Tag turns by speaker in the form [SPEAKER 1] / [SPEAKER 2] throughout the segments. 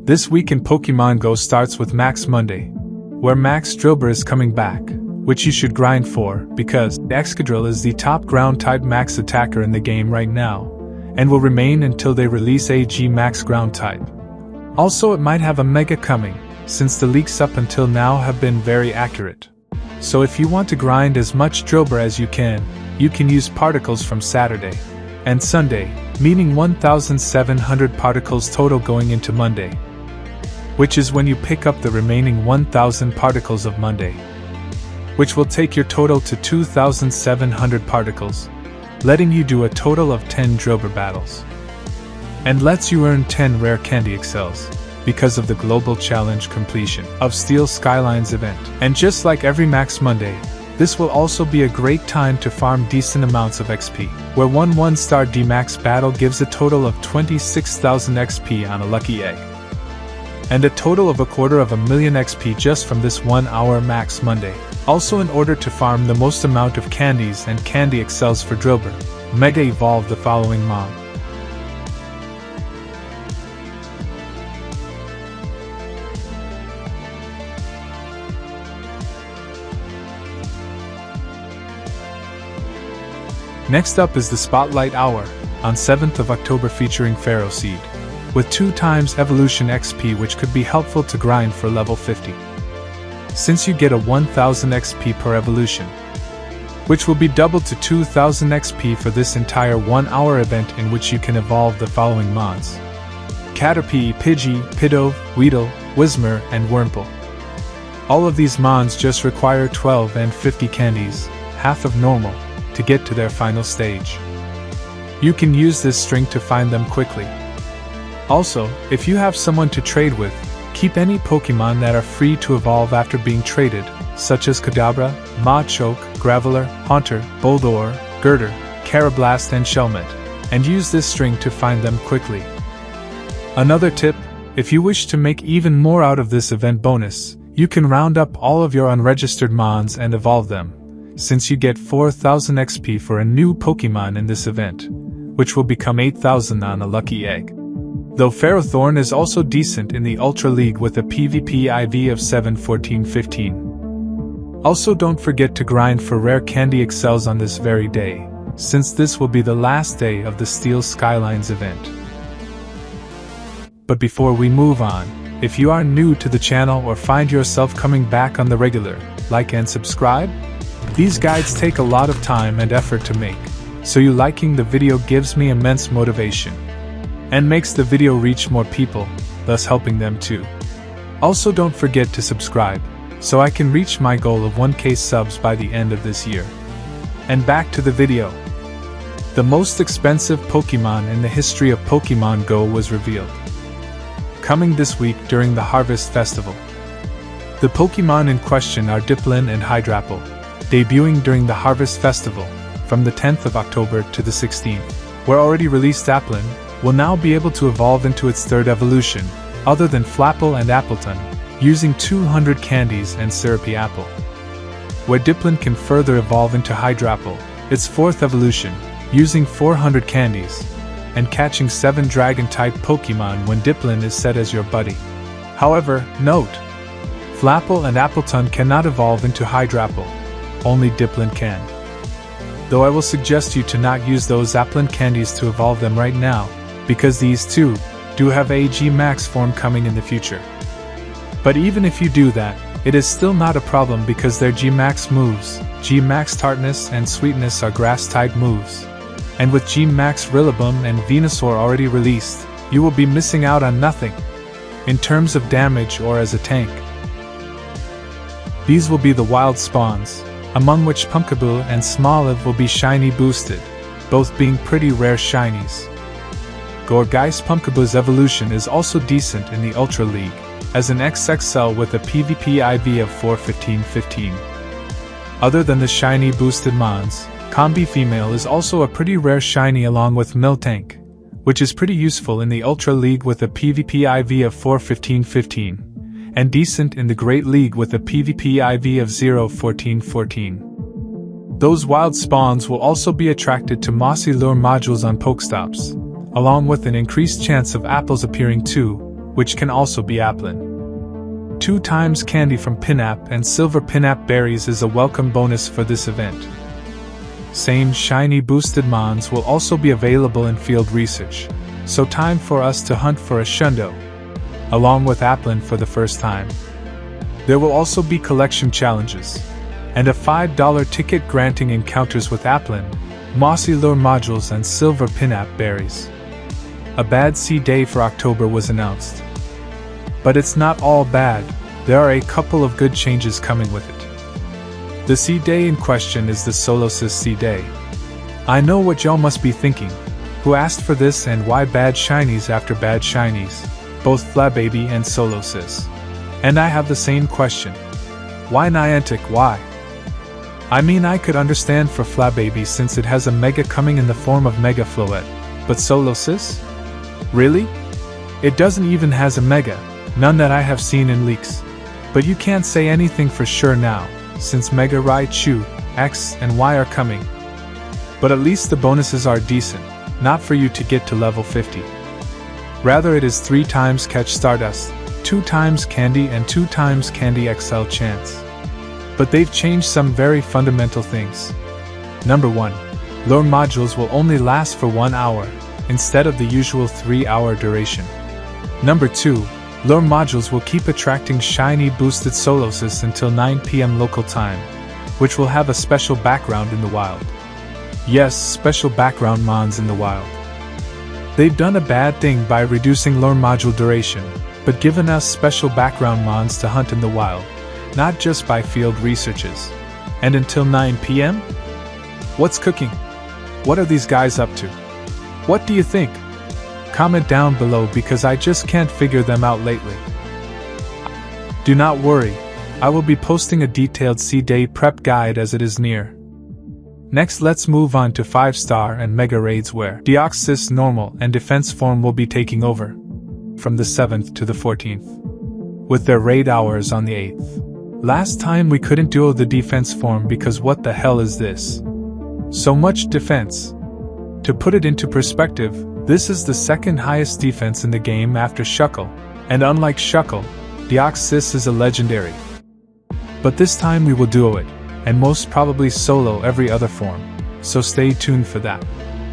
[SPEAKER 1] This week in Pokemon Go starts with Max Monday, where Max Drillbur is coming back, which you should grind for, because Excadrill is the top ground-type Max attacker in the game right now, and will remain until they release AG Max ground-type. Also, it might have a Mega coming, since the leaks up until now have been very accurate. So if you want to grind as much Drillbur as you can use particles from Saturday and Sunday, meaning 1,700 particles total going into Monday, which is when you pick up the remaining 1,000 particles of Monday, which will take your total to 2,700 particles, letting you do a total of 10 Drillbur battles. And lets you earn 10 rare candy excels, because of the global challenge completion of Steel Skylines event. And just like every Max Monday, this will also be a great time to farm decent amounts of XP, where one 1-star D-Max battle gives a total of 26,000 XP on a lucky egg, and a total of 250,000 XP just from this 1 hour Max Monday. Also, in order to farm the most amount of candies and candy excels for Drillbur, Mega Evolve the following Mon. Next up is the Spotlight Hour, on 7th of October featuring Ferroseed, with 2 times Evolution XP, which could be helpful to grind for level 50. Since you get a 1,000 XP per evolution, which will be doubled to 2,000 XP for this entire 1 hour event, in which you can evolve the following mons: Caterpie, Pidgey, Pidove, Weedle, Whismur, and Wurmple. All of these mons just require 12 and 50 candies, half of normal, to get to their final stage. You can use this string to find them quickly. Also, if you have someone to trade with, keep any Pokemon that are free to evolve after being traded, such as Kadabra, Machoke, Graveler, Haunter, Boldore, Girder, Carablast, and Shelmet, and use this string to find them quickly. Another tip: if you wish to make even more out of this event bonus, you can round up all of your unregistered mons and evolve them, since you get 4,000 XP for a new Pokemon in this event, which will become 8,000 on a lucky egg. Though Ferrothorn is also decent in the Ultra League with a PvP IV of 7-14-15. Also, don't forget to grind for rare candy excels on this very day, since this will be the last day of the Steel Skylines event. But before we move on, if you are new to the channel or find yourself coming back on the regular, like and subscribe. These guides take a lot of time and effort to make, so you liking the video gives me immense motivation, and makes the video reach more people, thus helping them too. Also, don't forget to subscribe, so I can reach my goal of 1K subs by the end of this year. And back to the video. The most expensive Pokemon in the history of Pokemon Go was revealed, coming this week during the Harvest Festival. The Pokemon in question are Diplin and Hydrapple, debuting during the Harvest Festival, from the 10th of October to the 16th, where already released Applin will now be able to evolve into its 3rd evolution, other than Flapple and Appleton, using 200 candies and Syrupy Apple. Where Diplin can further evolve into Hydrapple, its 4th evolution, using 400 candies, and catching 7 Dragon-type Pokemon when Diplin is set as your buddy. However, note, Flapple and Appleton cannot evolve into Hydrapple. Only Diplin can. Though I will suggest you to not use those Applin candies to evolve them right now, because these two do have a G Max form coming in the future. But even if you do that, it is still not a problem, because their G Max moves, G Max Tartness and Sweetness, are grass-type moves. And with G Max Rillaboom and Venusaur already released, you will be missing out on nothing, in terms of damage or as a tank. These will be the wild spawns, among which Pumpkaboo and Smoliv will be shiny boosted, both being pretty rare shinies. Gourgeist Pumpkaboo's evolution is also decent in the Ultra League, as an XXL with a PvP IV of 4-15-15. Other than the shiny boosted mons, Combi Female is also a pretty rare shiny along with Miltank, which is pretty useful in the Ultra League with a PvP IV of 4-15-15. And decent in the Great League with a PvP IV of 0-14-14. Those wild spawns will also be attracted to mossy lure modules on Pokestops, along with an increased chance of apples appearing too, which can also be Applin. 2 times candy from Pinap and silver Pinap berries is a welcome bonus for this event. Same shiny boosted mons will also be available in field research, so time for us to hunt for a Shundo, along with Applin for the first time. There will also be collection challenges, and a $5 ticket granting encounters with Applin, mossy lure modules and silver Pinap berries. A bad sea day for October was announced. But it's not all bad, there are a couple of good changes coming with it. The sea day in question is the Solosis sea day. I know what y'all must be thinking. Who asked for this and why bad shinies after bad shinies, both Flababy and Solosis? And I have the same question. Why Niantic, why? I mean, I could understand for Flababy since it has a Mega coming in the form of Mega Floette, but Solosis? Really? It doesn't even has a Mega, none that I have seen in leaks. But you can't say anything for sure now, since Mega Raichu, X, and Y are coming. But at least the bonuses are decent, not for you to get to level 50. Rather it is 3 times Catch Stardust, 2 times Candy and 2 times Candy XL chance. But they've changed some very fundamental things. Number 1. Lure modules will only last for 1 hour, instead of the usual 3-hour duration. Number 2. Lure modules will keep attracting shiny boosted Solosis until 9 PM local time, which will have a special background in the wild. Yes, special background mons in the wild. They've done a bad thing by reducing lure module duration, but given us special background mons to hunt in the wild, not just by field researches. And until 9 PM? What's cooking? What are these guys up to? What do you think? Comment down below because I just can't figure them out lately. Do not worry, I will be posting a detailed sea day prep guide as it is near. Next let's move on to 5-star and Mega Raids where Deoxys normal and defense form will be taking over, from the 7th to the 14th, with their raid hours on the 8th. Last time we couldn't duo the defense form because what the hell is this? So much defense. To put it into perspective, this is the 2nd highest defense in the game after Shuckle, and unlike Shuckle, Deoxys is a legendary. But this time we will duo it, and most probably solo every other form, so stay tuned for that.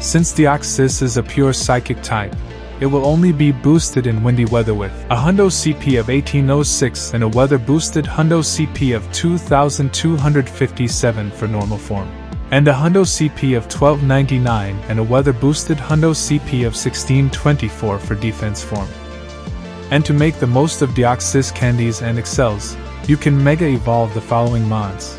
[SPEAKER 1] Since Deoxys is a pure psychic type, it will only be boosted in windy weather with a Hundo CP of 1806 and a weather boosted Hundo CP of 2257 for normal form, and a Hundo CP of 1299 and a weather boosted Hundo CP of 1624 for defense form. And to make the most of Deoxys candies and excels, you can Mega Evolve the following mods.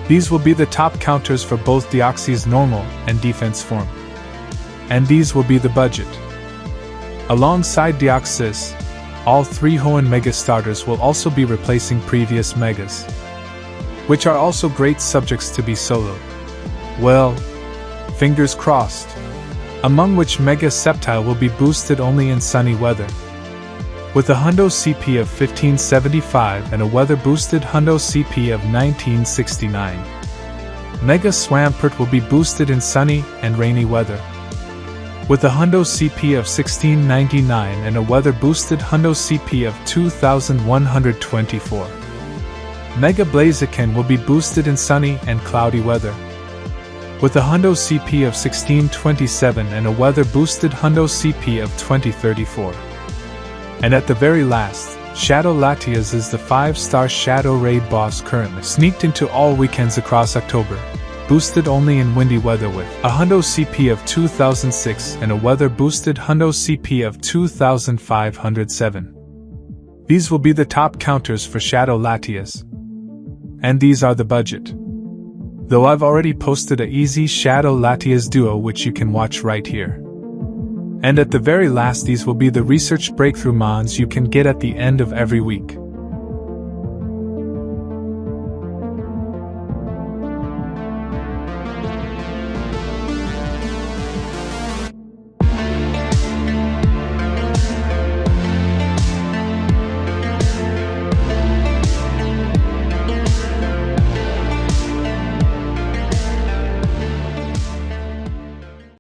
[SPEAKER 1] These will be the top counters for both Deoxys normal and defense form. And these will be the budget. Alongside Deoxys, all 3 Hoenn Mega starters will also be replacing previous Megas, which are also great subjects to be soloed. Well, fingers crossed. Among which Mega Sceptile will be boosted only in sunny weather, with a Hundo CP of 1575 and a weather-boosted Hundo CP of 1969. Mega Swampert will be boosted in sunny and rainy weather, with a Hundo CP of 1699 and a weather-boosted Hundo CP of 2124. Mega Blaziken will be boosted in sunny and cloudy weather, with a Hundo CP of 1627 and a weather-boosted Hundo CP of 2034. And at the very last, Shadow Latias is the 5-star Shadow Raid boss currently sneaked into all weekends across October, boosted only in windy weather with a Hundo CP of 2006 and a weather-boosted Hundo CP of 2507. These will be the top counters for Shadow Latias. And these are the budget. Though I've already posted a easy Shadow Latias duo which you can watch right here. And at the very last these will be the research breakthrough mons you can get at the end of every week.